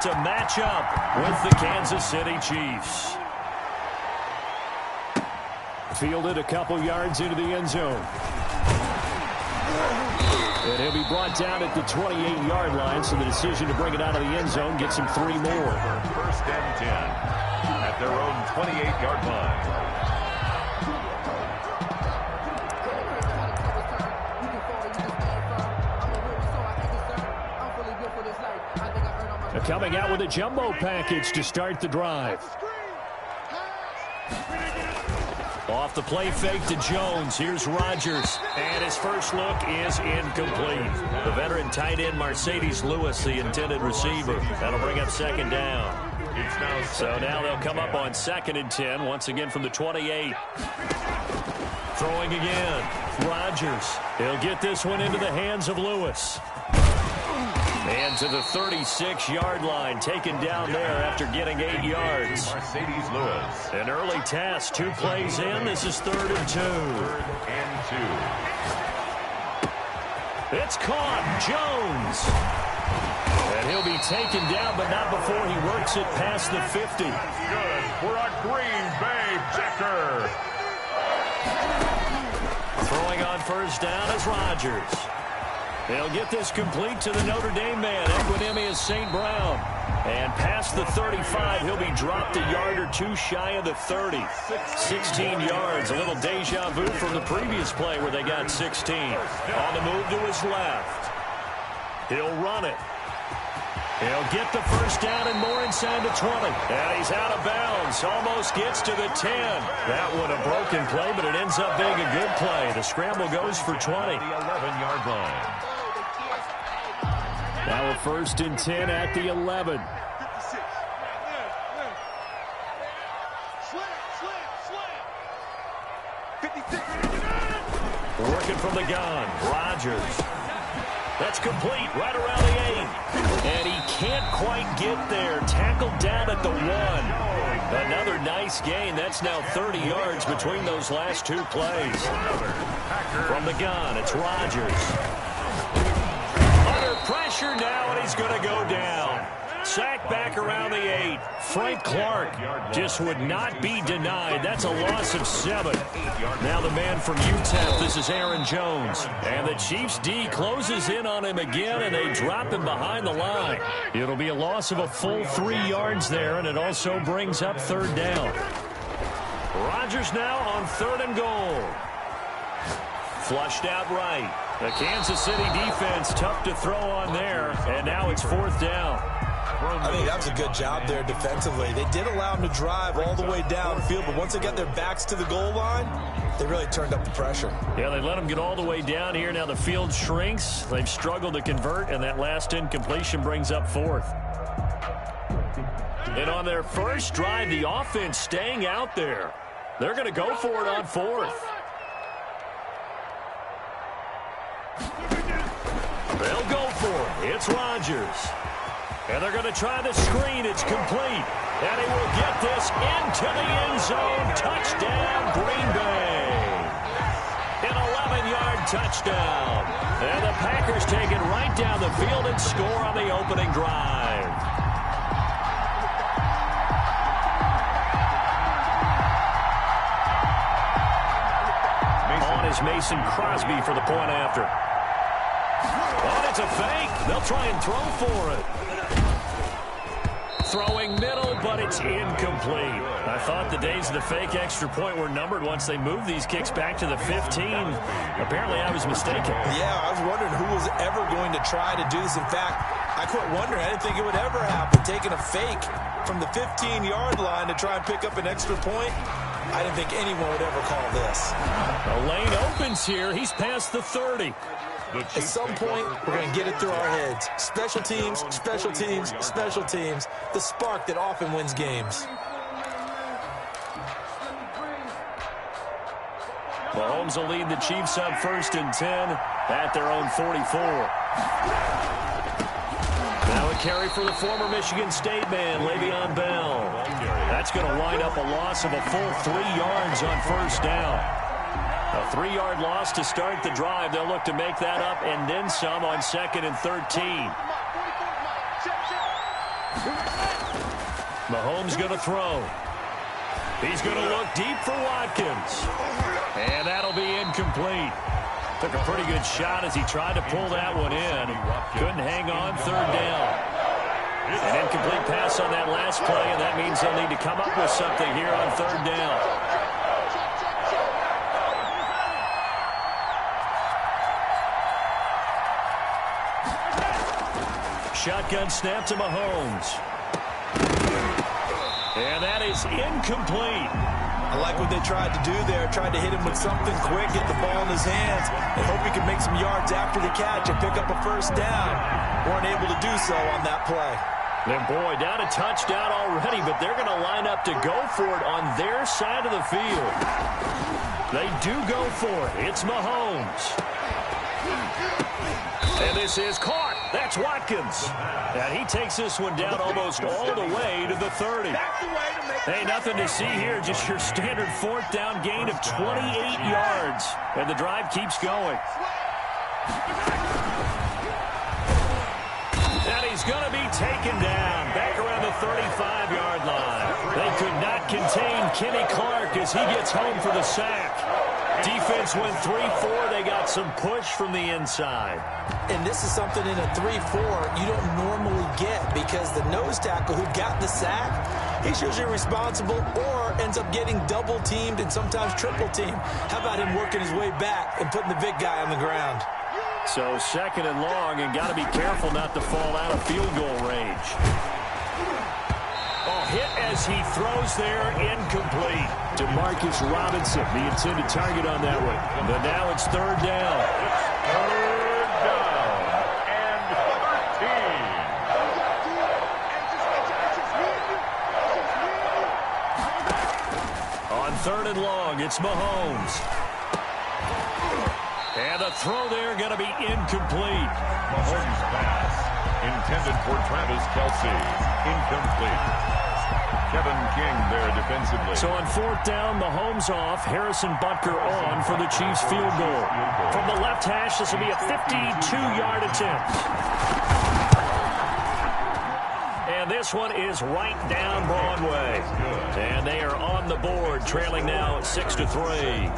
set to match up with the Kansas City Chiefs. Fielded a couple yards into the end zone. And he'll be brought down at the 28-yard line, so the decision to bring it out of the end zone gets him 3 more. First and 10 at their own 28-yard line. Coming out with a jumbo package to start the drive. Off the play fake to Jones. Here's Rodgers. And his first look is incomplete. The veteran tight end Mercedes Lewis, the intended receiver. That'll bring up second down. So now they'll come up on 2nd and 10, once again from the 28. Throwing again. Rodgers. He'll get this one into the hands of Lewis. And to the 36-yard line, taken down there after getting 8 yards. Mercedes Lewis. An early task, 2 plays in. This is 3rd and 2. 3rd and 2. It's caught. Jones. And he'll be taken down, but not before he works it past the 50. Good for a Green Bay Packer. Throwing on first down is Rodgers. They'll get this complete to the Notre Dame man, Equinemius St. Brown. And past the 35, he'll be dropped a yard or 2 shy of the 30. 16 yards, a little deja vu from the previous play where they got 16. On the move to his left. He'll run it. He'll get the first down and more inside the 20. And he's out of bounds. Almost gets to the 10. That one a broken play, but it ends up being a good play. The scramble goes for 20. The 11-yard line. Now a 1st and 10 at the 11. Working from the gun. Rodgers. That's complete right around the 8. And he can't quite get there. Tackled down at the 1. Another nice gain. That's now 30 yards between those last 2 plays. From the gun, it's Rodgers. Under pressure now, and he's going to go down. Sack back around the 8. Frank Clark just would not be denied. That's a loss of 7. Now the man from UTEP, this is Aaron Jones. And the Chiefs D closes in on him again, and they drop him behind the line. It'll be a loss of a full 3 yards there, and it also brings up 3rd down. Rodgers now on 3rd and goal. Flushed out right. The Kansas City defense tough to throw on there, and now it's 4th down. I think that was a good job there defensively. They did allow them to drive all the way downfield, but once they got their backs to the goal line, they really turned up the pressure. Yeah, they let them get all the way down here. Now the field shrinks. They've struggled to convert, and that last incompletion brings up 4th. And on their first drive, the offense staying out there. They're going to go for it on 4th. They'll go for it. It's Rodgers. And they're going to try the screen. It's complete. And he will get this into the end zone. Touchdown, Green Bay. An 11-yard touchdown. And the Packers take it right down the field and score on the opening drive. On is Mason Crosby for the point after. Oh, it's a fake. They'll try and throw for it. Throwing middle, but it's incomplete. I thought the days of the fake extra point were numbered once they moved these kicks back to the 15. Apparently, I was mistaken. Yeah, I was wondering who was ever going to try to do this. In fact, I quit wondering. I didn't think it would ever happen. Taking a fake from the 15-yard line to try and pick up an extra point, I didn't think anyone would ever call this. The lane opens here. He's past the 30. At some point, we're going to get it through our heads. Special teams, special teams, special teams. The spark that often wins games. Mahomes will lead the Chiefs up 1st and 10 at their own 44. Now a carry for the former Michigan State man, Le'Veon Bell. That's going to wind up a loss of a full 3 yards on first down. A 3-yard loss to start the drive. They'll look to make that up and then some on 2nd and 13. Mahomes going to throw. He's going to look deep for Watkins. And that'll be incomplete. Took a pretty good shot as he tried to pull that one in. Couldn't hang on, third down. An incomplete pass on that last play, and that means they'll need to come up with something here on third down. Shotgun snap to Mahomes. And that is incomplete. I like what they tried to do there. Tried to hit him with something quick, get the ball in his hands, and hope he can make some yards after the catch and pick up a first down. Weren't able to do so on that play. And boy, down a touchdown already, but they're going to line up to go for it on their side of the field. They do go for it. It's Mahomes. And this is caught. That's Watkins. And he takes this one down almost all the way to the 30. Hey, nothing to see here. Just your standard fourth down gain of 28 yards. And the drive keeps going. And he's going to be taken down back around the 35-yard line. They could not contain Kenny Clark as he gets home for the sack. Defense went 3-4. They got some push from the inside. And this is something in a 3-4 you don't normally get because the nose tackle who got the sack, he's usually responsible or ends up getting double-teamed and sometimes triple-teamed. How about him working his way back and putting the big guy on the ground? So second and long, and got to be careful not to fall out of field goal range. Oh, hit as he throws there, incomplete. To Marcus Robinson, the intended target on that one. But now it's third down. Third down and 13. On third and long, it's Mahomes. And the throw there going to be incomplete. Mahomes pass intended for Travis Kelce. Incomplete. Kevin King there defensively. So on fourth down, Mahomes off. Harrison Butker on for the Chiefs field goal. From the left hash, this will be a 52-yard attempt. And this one is right down Broadway. And they are on the board, trailing now 6-3.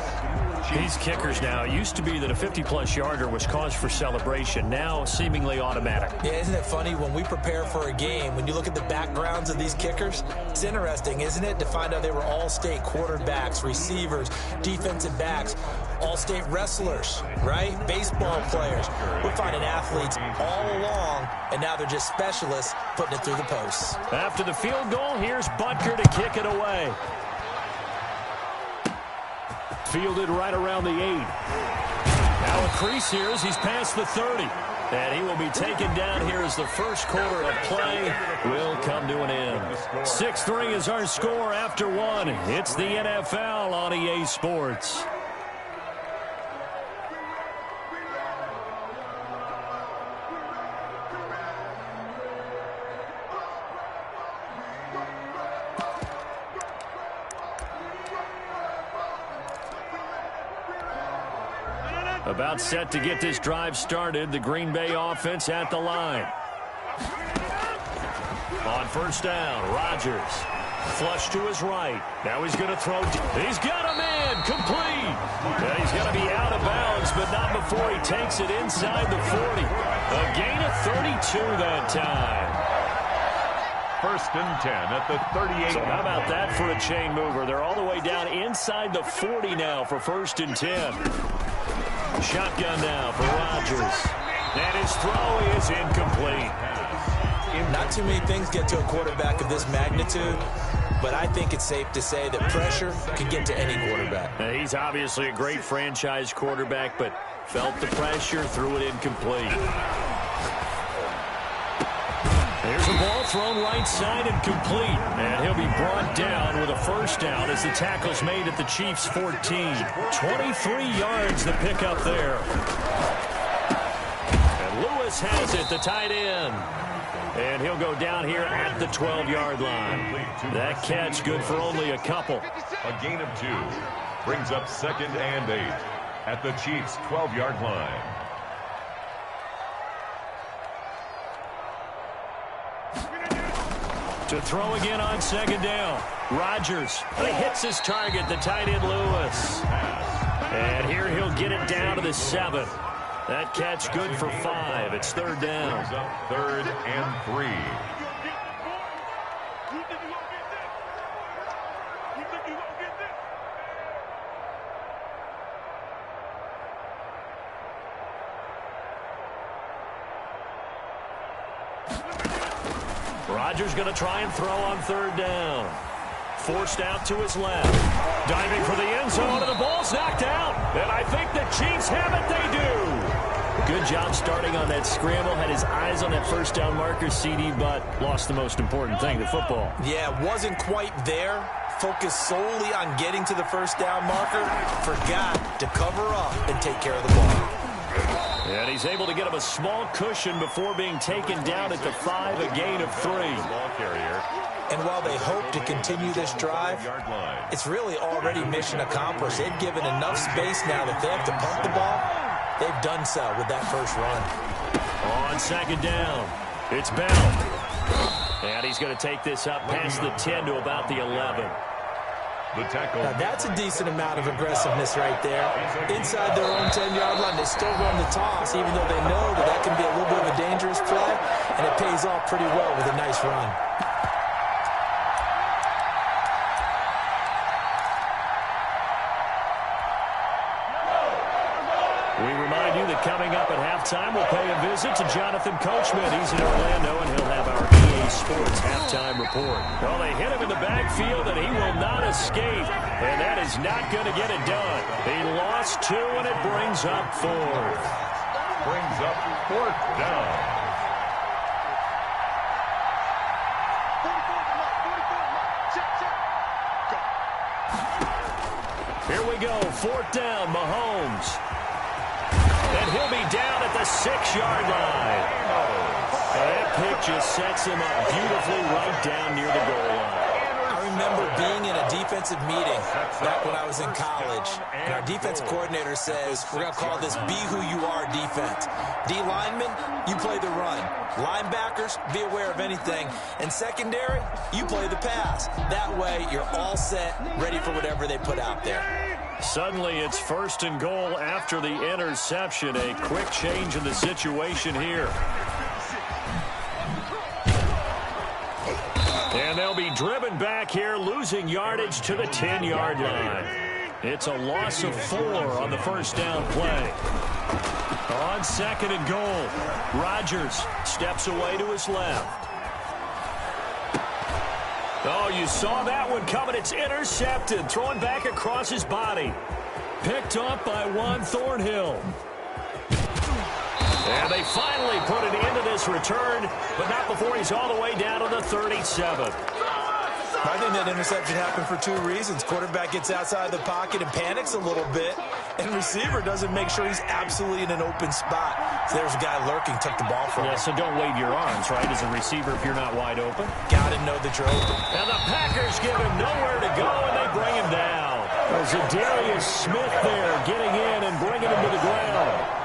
These kickers now, it used to be that a 50-plus yarder was cause for celebration. Now seemingly automatic. Yeah, isn't it funny when we prepare for a game, when you look at the backgrounds of these kickers, it's interesting, isn't it, to find out they were all-state quarterbacks, receivers, defensive backs, all-state wrestlers, right? Baseball players. We're finding athletes all along, and now they're just specialists putting it through the posts. After the field goal, here's Butker to kick it away. Fielded right around the 8. Now a crease here as he's past the 30. And he will be taken down here as the first quarter of play will come to an end. 6-3 is our score after one. It's the NFL on EA Sports. About set to get this drive started. The Green Bay offense at the line. On first down, Rodgers. Flush to his right. Now he's going to throw. He's got a man. Complete. And he's going to be out of bounds, but not before he takes it inside the 40. A gain of 32 that time. First and 10 at the 38. So how about that for a chain mover? They're all the way down inside the 40 now for first and 10. Shotgun now for Rodgers. And his throw is incomplete. Not too many things get to a quarterback of this magnitude, but I think it's safe to say that pressure can get to any quarterback. Now, he's obviously a great franchise quarterback, but felt the pressure, threw it incomplete. There's a ball thrown right side and complete. And he'll be brought down with a first down as the tackle's made at the Chiefs' 14. 23 yards to pick up there. And Lewis has it, the tight end. And he'll go down here at the 12-yard line. That catch good for only a couple. A gain of 2 brings up second and 8 at the Chiefs' 12-yard line. To throw again on second down. Rodgers. He hits his target, the tight end Lewis. And here he'll get it down to the 7. That catch good for 5. It's third down. Third and 3. Rodgers going to try and throw on third down. Forced out to his left. Diving for the end zone, and the ball's knocked out. And I think the Chiefs have it. They do. Good job starting on that scramble. Had his eyes on that first down marker, CD, but lost the most important thing, the football. Yeah, wasn't quite there. Focused solely on getting to the first down marker. Forgot to cover up and take care of the ball. And he's able to get him a small cushion before being taken down at the 5, a gain of 3. Ball carrier. And while they hope to continue this drive, it's really already mission accomplished. They've given enough space now that they have to punt the ball. They've done so with that first run. On second down, it's Bell. And he's going to take this up past the 10 to about the 11. The tackle. Now that's a decent amount of aggressiveness right there. Inside their own 10-yard line, they still run the toss, even though they know that that can be a little bit of a dangerous play, and it pays off pretty well with a nice run. We remind you that coming up at halftime, we'll pay a visit to Jonathan Coachman. He's in Orlando, and he'll have our EA Sports halftime report. Well, they hit him in the backfield, and he will not escape. And that is not going to get it done. He lost 2, and it brings up 4th. Brings up 4th down. Here we go, 4th down, Mahomes. And he'll be down at the 6-yard line. That pick just sets him up beautifully right down near the goal line. I remember being in a defensive meeting back when I was in college, and our defense coordinator says, we're going to call this be who you are defense. D linemen, you play the run. Linebackers, be aware of anything. And secondary, you play the pass. That way, you're all set, ready for whatever they put out there. Suddenly, it's 1st and goal after the interception. A quick change in the situation here. And they'll be driven back here, losing yardage to the 10-yard line. It's a loss of 4 on the first down play. On 2nd and goal, Rodgers steps away to his left. Oh, you saw that one coming. It's intercepted. Throwing back across his body. Picked up by Juan Thornhill. And they finally put an end to this return, but not before he's all the way down to the 37. I think that interception happened for 2 reasons. Quarterback gets outside the pocket and panics a little bit, and receiver doesn't make sure he's absolutely in an open spot. So there's a guy lurking, took the ball from him. Yeah, so don't wave your arms, right, as a receiver if you're not wide open. Gotta know that you're open. And the Packers give him nowhere to go, and they bring him down. There's a Darius Smith there getting in and bringing him to the ground.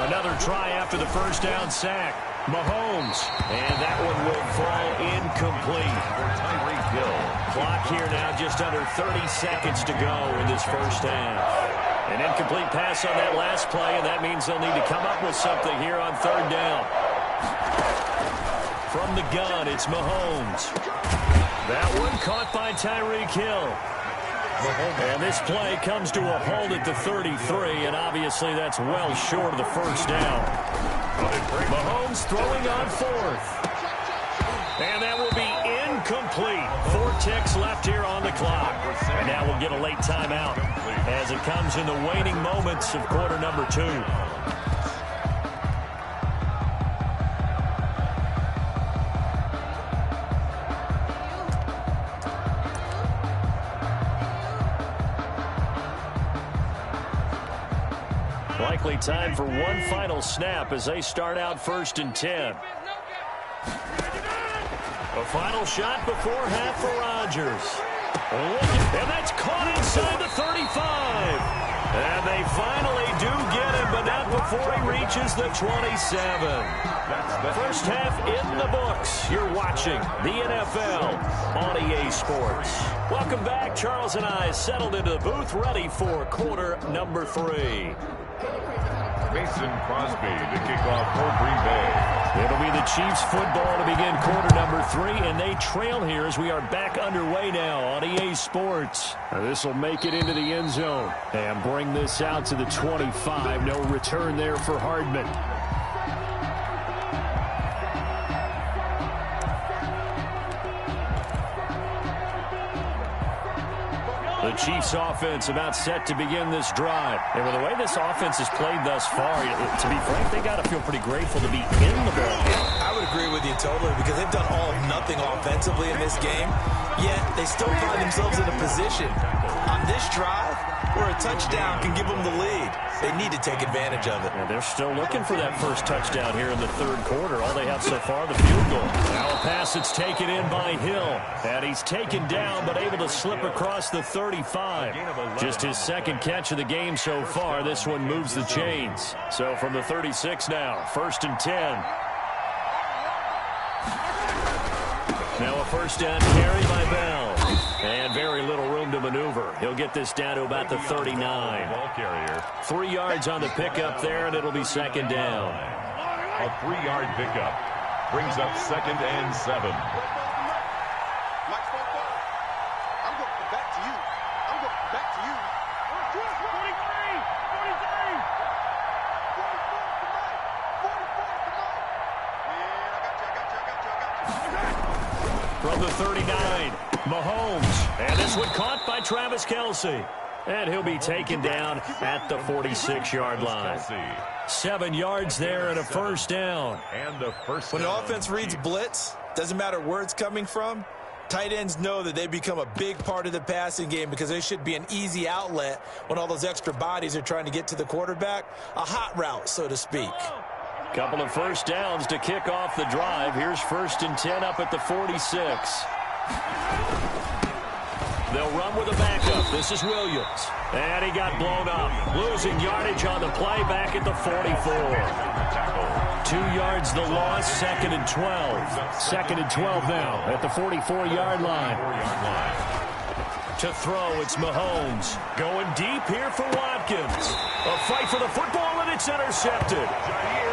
Another try after the first down sack. Mahomes, and that one will fall incomplete. Clock here now just under 30 seconds to go in this first half. An incomplete pass on that last play, and that means they'll need to come up with something here on 3rd down. From the gun, it's Mahomes. That one caught by Tyreek Hill. And this play comes to a halt at the 33, and obviously that's well short of the first down. Mahomes throwing on 4th. And that will be incomplete. 4 ticks left here on the clock. And now we'll get a late timeout as it comes in the waning moments of quarter number 2. Likely time for one final snap as they start out 1st and 10. A final shot before half for Rodgers. And that's caught inside the 35. And they finally do get him, but not before he reaches the 27. First half in the books. You're watching the NFL on EA Sports. Welcome back. Charles and I settled into the booth, ready for quarter number 3. Mason Crosby to kick off for Green Bay. It'll be the Chiefs football to begin quarter number 3, and they trail here as we are back underway now on EA Sports. This will make it into the end zone and bring this out to the 25. No return there for Hardman. The Chiefs offense about set to begin this drive. And with the way this offense has played thus far, to be frank, they got to feel pretty grateful to be in the ball game. I would agree with you totally because they've done all of nothing offensively in this game, yet they still find themselves in a position on this drive where a touchdown can give them the lead. They need to take advantage of it. And they're still looking for that first touchdown here in the third quarter. All they have so far, the field goal. Now a pass that's taken in by Hill. And he's taken down, but able to slip across the 35. Just his second catch of the game so far. This one moves the chains. So from the 36 now, 1st and 10. Now a first down carry by Bell. And very little room to maneuver. He'll get this down to about the 39. Ball carrier. 3 yards on the pickup there, and it'll be second down. A 3-yard pickup brings up 2nd and 7. I'm going back to you. I'm going back to you. 43. 44 tonight. Man, I got you. From the 39, Mahomes. And this one caught by Travis Kelce. And he'll be taken down at the 46-yard line. 7 yards there and a first down. And the first When down. an offense reads blitz, doesn't matter where it's coming from, tight ends know that they become a big part of the passing game because they should be an easy outlet when all those extra bodies are trying to get to the quarterback. A hot route, so to speak. Couple of first downs to kick off the drive. Here's 1st and 10 up at the 46. They'll run with a backup. This is Williams. And he got blown up. Losing yardage on the play back at the 44. 2 yards the loss, 2nd and 12. 2nd and 12 now at the 44-yard line. To throw, it's Mahomes. Going deep here for Watkins. A fight for the football, and it's intercepted.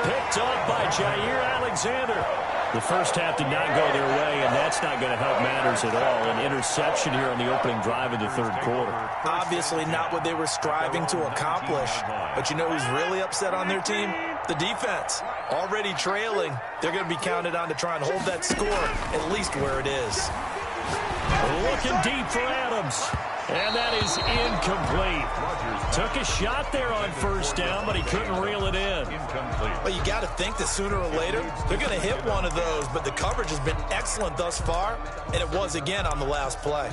Picked up by Jair Alexander. The first half did not go their way, and that's not going to help matters at all. An interception here on the opening drive of the third quarter. Obviously not what they were striving to accomplish. But you know who's really upset on their team? The defense. Already trailing. They're going to be counted on to try and hold that score at least where it is. Looking deep for Adams. And that is incomplete. Took a shot there on first down, but he couldn't reel it in. Well, you got to think that sooner or later they're going to hit one of those, but the coverage has been excellent thus far, and it was again on the last play.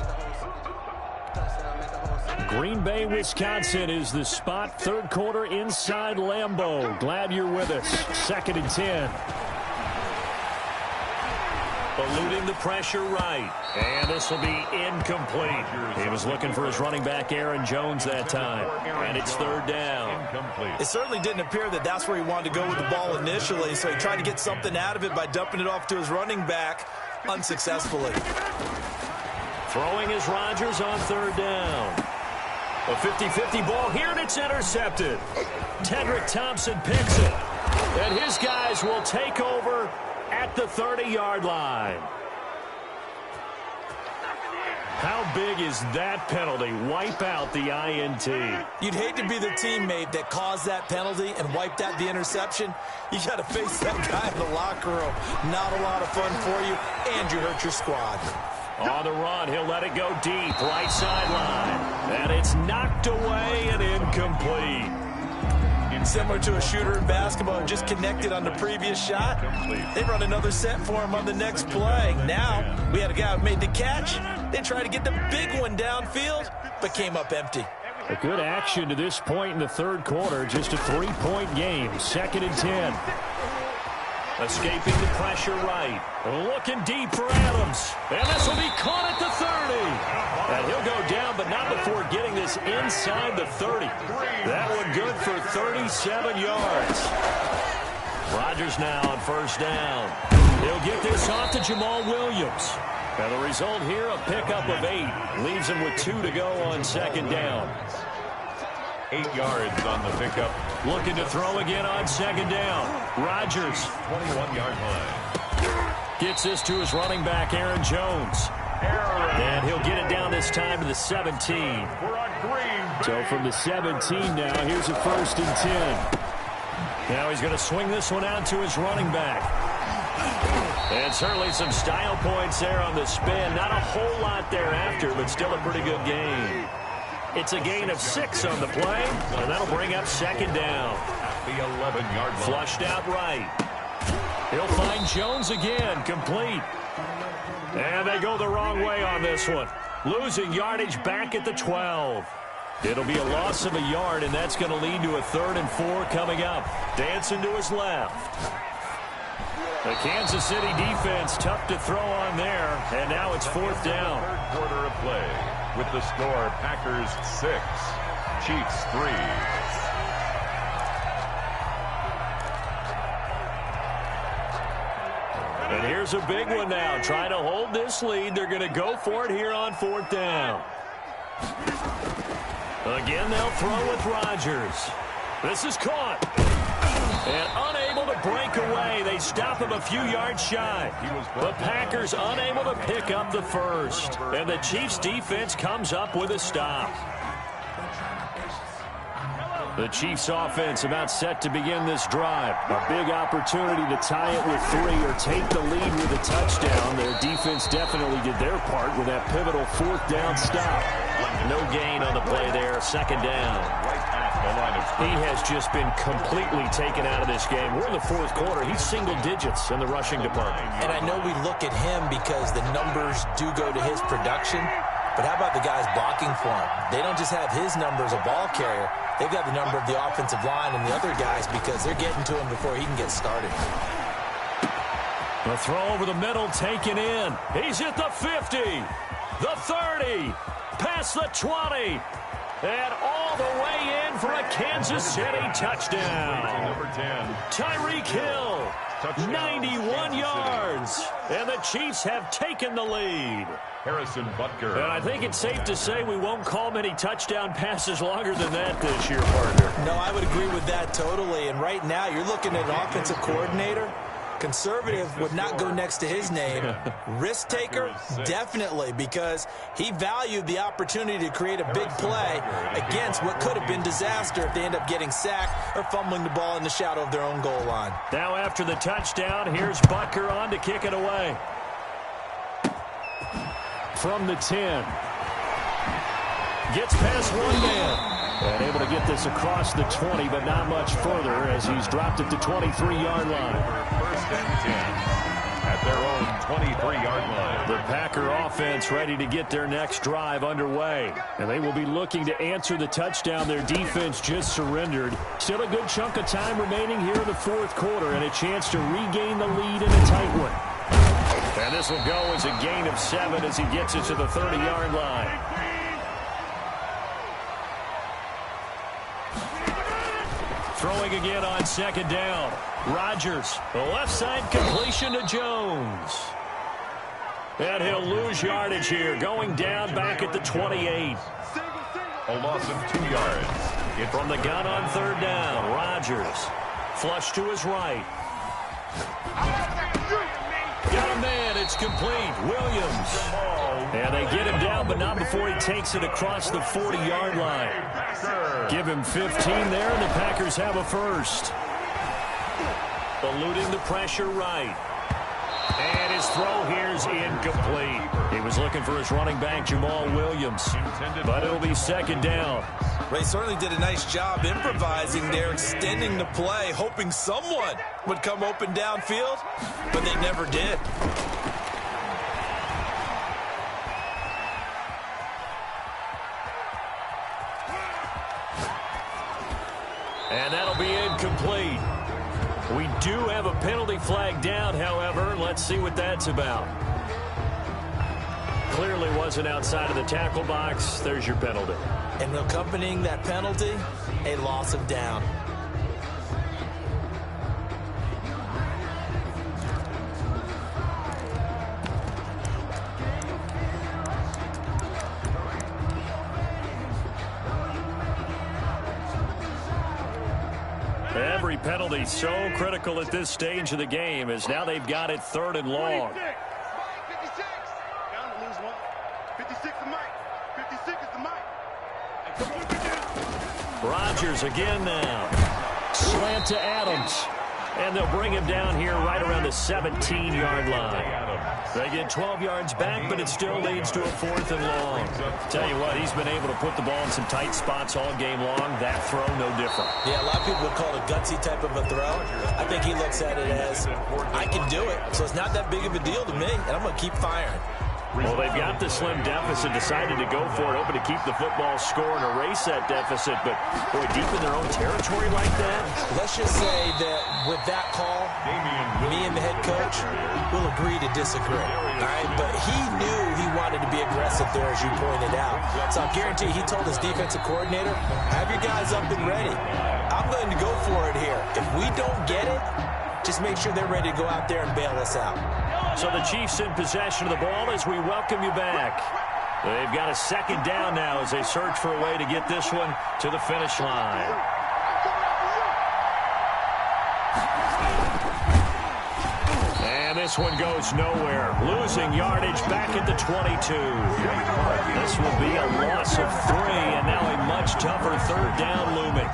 Green Bay, Wisconsin is the spot. Third quarter inside Lambeau. Glad you're with us. 2nd and 10. Eluding the pressure right. And this will be incomplete. He was looking for his running back, Aaron Jones, that time. And it's 3rd down. Incomplete. It certainly didn't appear that that's where he wanted to go with the ball initially, so he tried to get something out of it by dumping it off to his running back unsuccessfully. Throwing is Rodgers on 3rd down. A 50-50 ball here, and it's intercepted. Tedrick Thompson picks it. And his guys will take over at the 30-yard line. How big is that penalty? Wipe out the INT. You'd hate to be the teammate that caused that penalty and wiped out the interception. You got to face that guy in the locker room. Not a lot of fun for you, and you hurt your squad. On the run, he'll let it go deep, right sideline. And it's knocked away and incomplete. Similar to a shooter in basketball who just connected on the previous shot. They run another set for him on the next play. Now, we had a guy who made the catch. They tried to get the big one downfield, but came up empty. A good action to this point in the third quarter. Just a 3-point game. 2nd and 10. Escaping the pressure right. Looking deep for Adams. And this will be caught at the 30. And he'll go down, but not before getting this inside the 30. That one good for 37 yards. Rodgers now on first down. He'll get this off to Jamal Williams. And the result here, a pickup of 8. Leaves him with 2 to go on second down. 8 yards on the pickup. Looking to throw again on second down. Rodgers. 21-yard line. Gets this to his running back, Aaron Jones. And he'll get it down this time to the 17. So from the 17 now, here's a 1st and 10. Now he's going to swing this one out to his running back. And certainly some style points there on the spin. Not a whole lot thereafter, but still a pretty good game. It's a gain of 6 on the play, and that'll bring up second down. The 11-yard line. Flushed out right. He'll find Jones again, complete. And they go the wrong way on this one. Losing yardage back at the 12. It'll be a loss of a yard, and that's going to lead to a 3rd and 4 coming up. Dancing to his left. The Kansas City defense tough to throw on there, and now it's 4th down. Third quarter of play with the score Packers 6, Chiefs 3. And here's a big one now. Trying to hold this lead. They're going to go for it here on 4th down. Again, they'll throw with Rodgers. This is caught. And unable to break away. They stop him a few yards shy. The Packers unable to pick up the first. And the Chiefs defense comes up with a stop. The Chiefs offense about set to begin this drive. A big opportunity to tie it with 3 or take the lead with a touchdown. Their defense definitely did their part with that pivotal 4th down stop. No gain on the play there. Second down. He has just been completely taken out of this game. We're in the 4th quarter. He's single digits in the rushing department. And I know we look at him because the numbers do go to his production. But how about the guys blocking for him? They don't just have his number as a ball carrier. They've got the number of the offensive line and the other guys because they're getting to him before he can get started. The throw over the middle taken in. He's at the 50, the 30, past the 20, and all the way in for a Kansas City touchdown. Number 10. Tyreek Hill, 91 yards, and the Chiefs have taken the lead. Harrison Butker. And I think it's safe to say we won't call many touchdown passes longer than that this year, partner. No, I would agree with that totally. And right now, you're looking at an offensive coordinator. Conservative would not go next to his name. Risk taker, definitely, because he valued the opportunity to create a big play against what could have been disaster if they end up getting sacked or fumbling the ball in the shadow of their own goal line. Now after the touchdown, here's Butker on to kick it away. From the 10. Gets past one man. And able to get this across the 20, but not much further as he's dropped at the 23-yard line. 1st and 10 at their own 23-yard line. The Packer offense ready to get their next drive underway. And they will be looking to answer the touchdown their defense just surrendered. Still a good chunk of time remaining here in the 4th quarter and a chance to regain the lead in a tight one. And this will go as a gain of 7 as he gets it to the 30-yard line. Throwing again on second down. Rodgers, the left side completion to Jones. And he'll lose yardage here, going down back at the 28. A loss of 2 yards. From the gun on 3rd down, Rodgers. Flush to his right. Got a man, it's complete. Williams. And they get him down, but not before he takes it across the 40-yard line. Give him 15 there, and the Packers have a first. Eluding the pressure right. And his throw here's incomplete. He was looking for his running back, Jamal Williams. But it'll be second down. They certainly did a nice job improvising there, extending the play, hoping someone would come open downfield, but they never did. And that'll be incomplete. We do have a penalty flag down, however. Let's see what that's about. Clearly wasn't outside of the tackle box. There's your penalty. And accompanying that penalty, a loss of down. Every penalty so critical at this stage of the game as now they've got it 3rd and long. 56. Down to lose one. 56 is Mike. 56 is Mike. Rodgers again now. Slant to Adams. And they'll bring him down here right around the 17-yard line. They get 12 yards back, but it still leads to a 4th and long. Tell you what, he's been able to put the ball in some tight spots all game long. That throw, no different. Yeah, a lot of people would call it a gutsy type of a throw. I think he looks at it as, I can do it, so it's not that big of a deal to me, and I'm going to keep firing. Well, they've got the slim deficit, decided to go for it, hoping to keep the football score and erase that deficit. But, boy, deep in their own territory like that. Let's just say that with that call, me and the head coach will agree to disagree. All right, but he knew he wanted to be aggressive there, as you pointed out. So I guarantee he told his defensive coordinator, have your guys up and ready. I'm going to go for it here. If we don't get it, just make sure they're ready to go out there and bail us out. So the Chiefs in possession of the ball as we welcome you back. They've got a 2nd down now as they search for a way to get this one to the finish line. And this one goes nowhere. Losing yardage back at the 22. This will be a loss of 3 and now a much tougher 3rd down looming.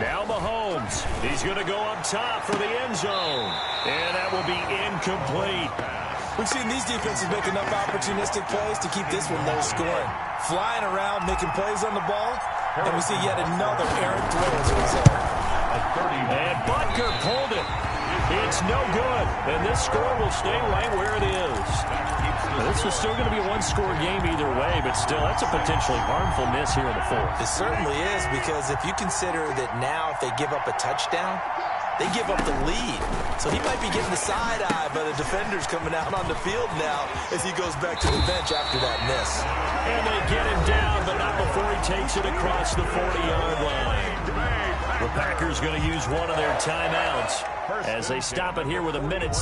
Now Mahomes. He's going to go up top for the end zone. And that will be incomplete. We've seen these defenses make enough opportunistic plays to keep this one low scoring. Flying around, making plays on the ball. And we see yet another errant throw as a result. And Butker pulled it. It's no good. And this score will stay right where it is. This is still going to be a one-score game either way, but still, that's a potentially harmful miss here in the 4th. It certainly is, because if you consider that now if they give up a touchdown, they give up the lead. So he might be getting the side eye by the defenders coming out on the field now as he goes back to the bench after that miss. And they get him down, but not before he takes it across the 40-yard line. The Packers going to use one of their timeouts as they stop it here with 1:07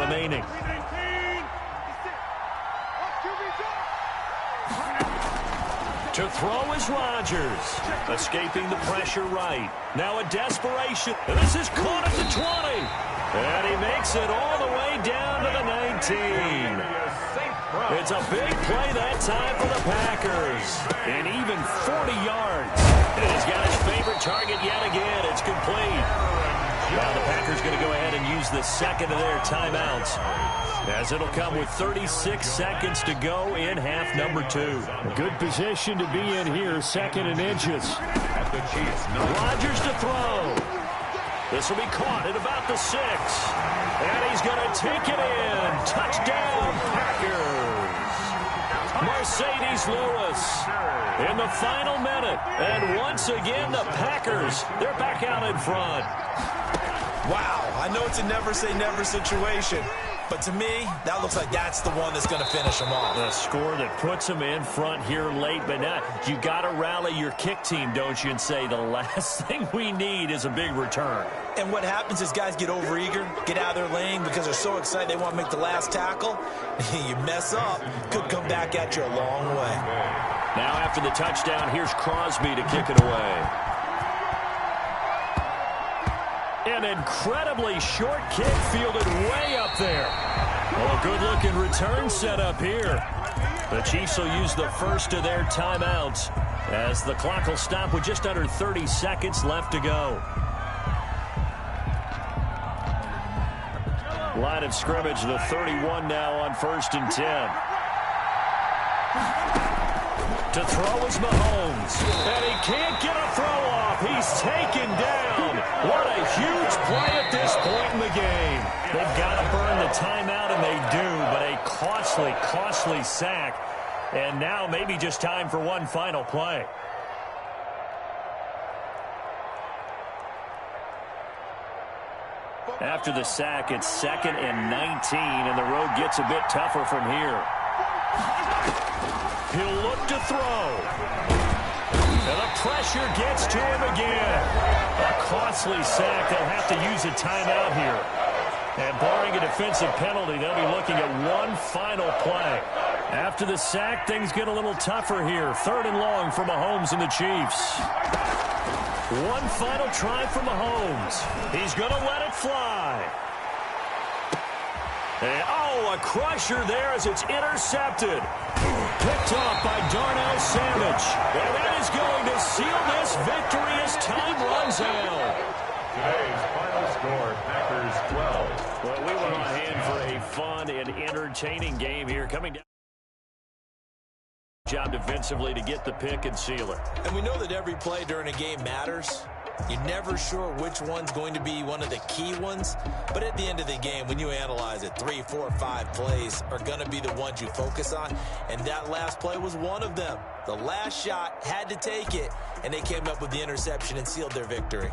remaining. To throw is Rodgers, escaping the pressure right. Now a desperation. This is caught at the 20. And he makes it all the way down to the 19. It's a big play that time for the Packers. And even 40 yards. And he's got his favorite target yet again. It's complete. Now the Packers going to go ahead and use the 2nd of their timeouts, as it'll come with 36 seconds to go in half number 2. A good position to be in here, 2nd and inches. Rodgers to throw. This will be caught at about the 6. And he's going to take it in. Touchdown, Packers. Mercedes Lewis in the final minute. And once again, the Packers, they're back out in front. Wow, I know it's a never-say-never situation, but to me, that looks like that's the one that's going to finish them off. The score that puts them in front here late, but now you got to rally your kick team, don't you, and say the last thing we need is a big return. And what happens is guys get overeager, get out of their lane because they're so excited they want to make the last tackle. You mess up, could come back at you a long way. Now after the touchdown, here's Crosby to kick it away. An incredibly short kick fielded way up there. Oh, good-looking return set up here. The Chiefs will use the first of their timeouts as the clock will stop with just under 30 seconds left to go. Line of scrimmage, the 31 now on 1st and 10. To throw is Mahomes. And he can't get a throw off. He's taken down. What a huge play at this point in the game. They've got to burn the timeout, and they do, but a costly, costly sack. And now maybe just time for one final play. After the sack, it's 2nd and 19, and the road gets a bit tougher from here. He'll look to throw. And the pressure gets to him again. A costly sack. They'll have to use a timeout here. And barring a defensive penalty, they'll be looking at one final play. After the sack, things get a little tougher here. 3rd and long for Mahomes and the Chiefs. One final try for Mahomes. He's going to let it fly. And, a crusher there as it's intercepted. Picked off by Darnell Savage. And that is going to seal this victory as time runs out. Today's final score, Packers 12. Well, we went on hand for a fun and entertaining game here. Coming down. Job defensively to get the pick and seal it. And we know that every play during a game matters. You're never sure which one's going to be one of the key ones. But at the end of the game, when you analyze it, 3, 4, 5 plays are going to be the ones you focus on. And that last play was one of them. The last shot had to take it, and they came up with the interception and sealed their victory.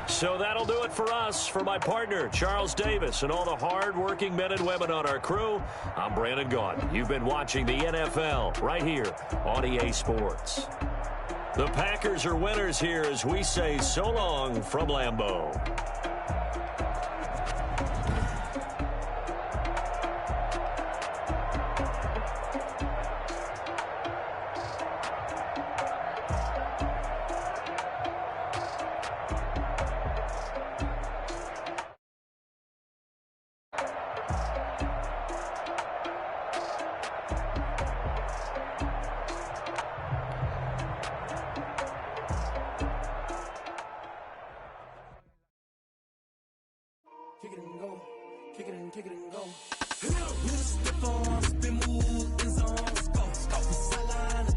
So that'll do it for us. For my partner, Charles Davis, and all the hard-working men and women on our crew, I'm Brandon Gaudin. You've been watching the NFL right here on EA Sports. The Packers are winners here as we say so long from Lambeau. Kick it and go. Kick it and go.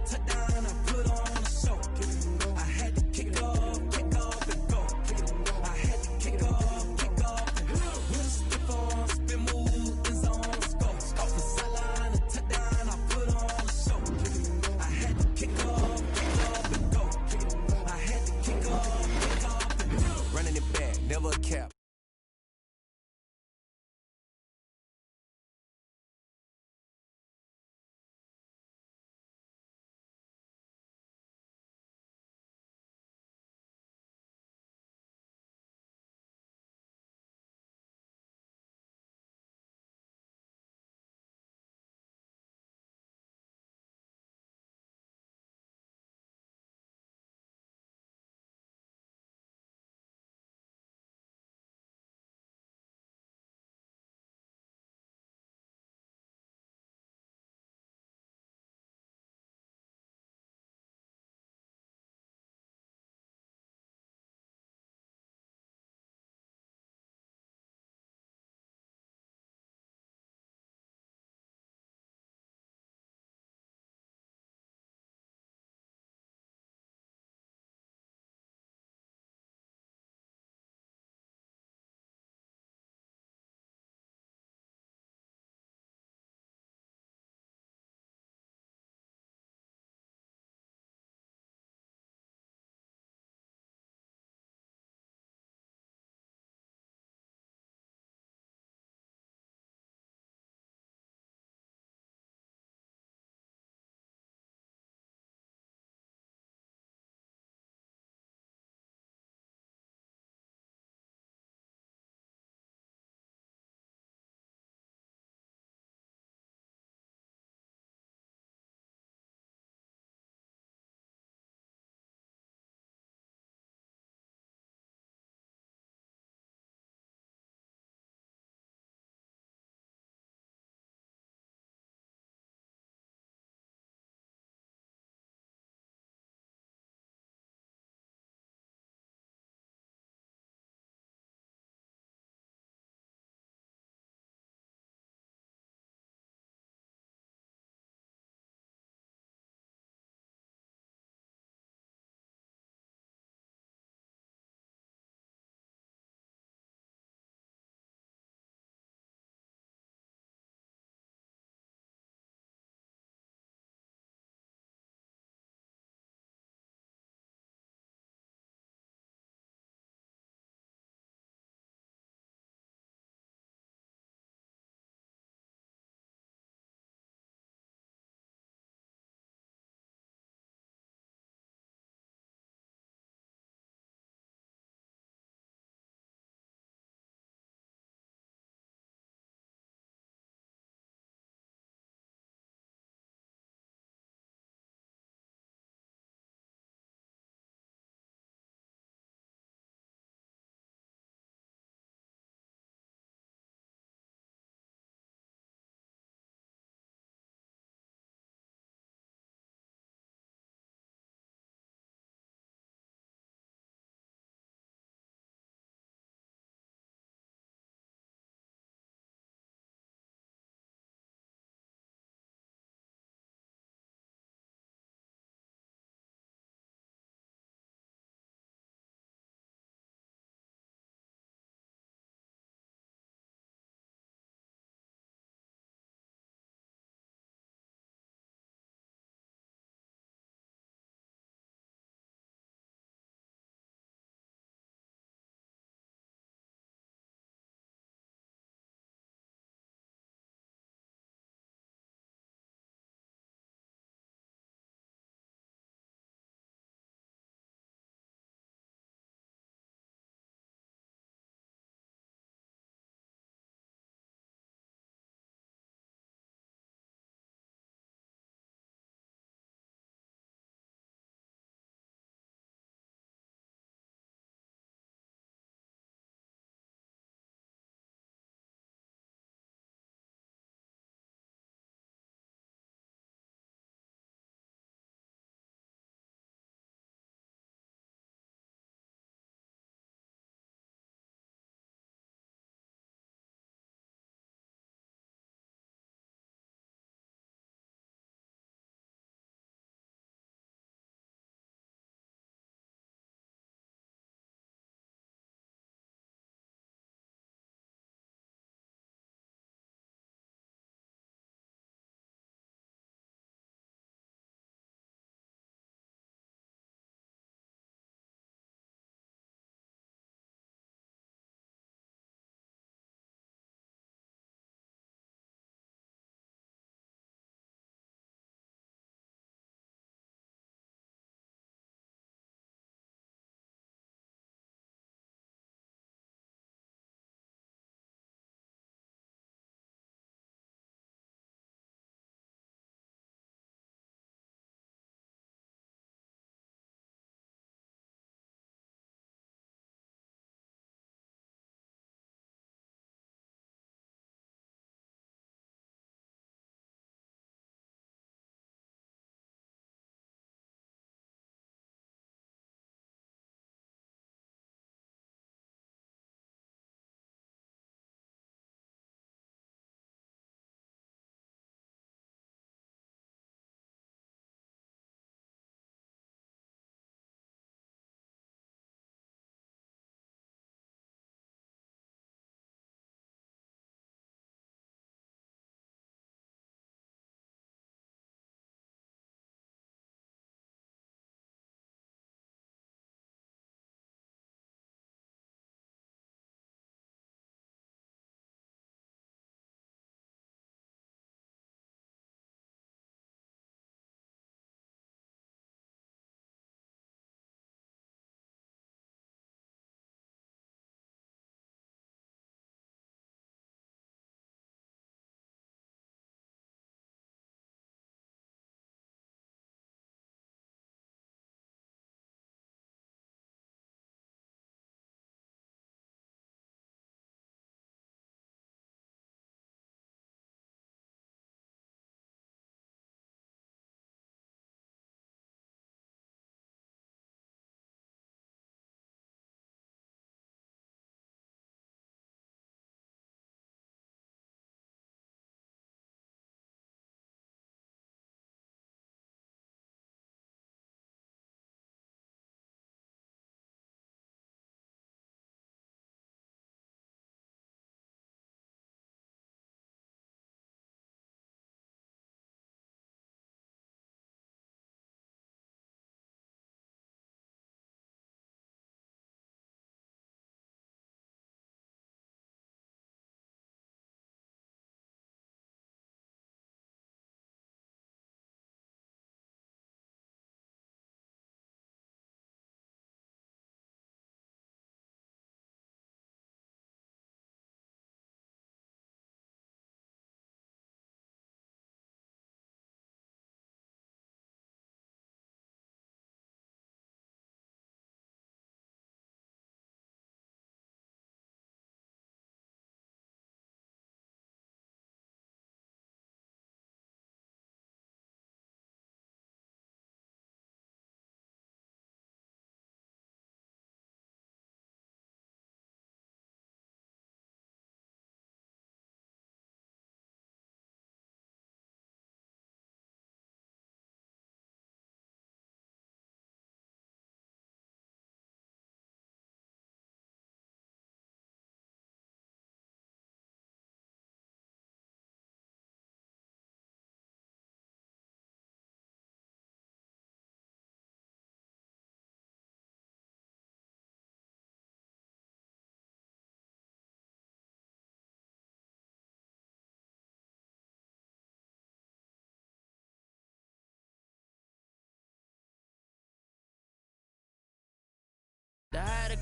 Touchdown, I put on a show. Kick it and go. I had to kick off.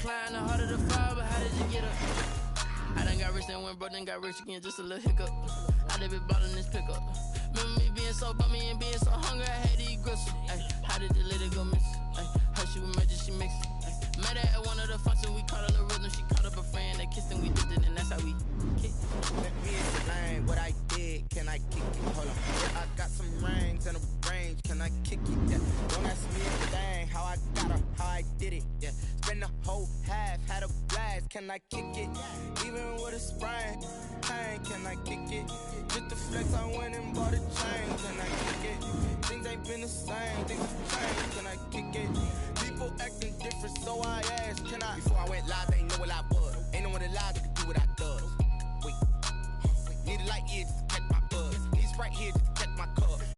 climb, the harder the fall, but how did you get up? I done got rich and went broke, then got rich again, just a little hiccup. I done been ballin' this pickup. Remember me being so bummy and being so hungry, I had to eat gristle. Ay, how did the lady go miss? Ay, her she was magic, she mixed. Met her at one of the functions, we caught a little rhythm. She caught up a friend, they kissed and we did it, and that's how we kick. Let me explain what I did. Can I kick it? Hold on. Yeah, I got some rings and a range. Can I kick it? Yeah. Don't ask me a thing. How I got her, how I did it. Yeah. Spend the whole half, had a blast. Can I kick it? Even with a sprain. Pain, can I kick it? Just the flex, I went and bought a chain. Can I kick it? Things ain't been the same. Things have changed. Can I kick it? People acting different, so I asked, can I? Before I went live, they ain't know what I was. Ain't no one alive that could do what I does. Wait. Need a light here just to catch my buzz. Need Sprite here just to catch my cup.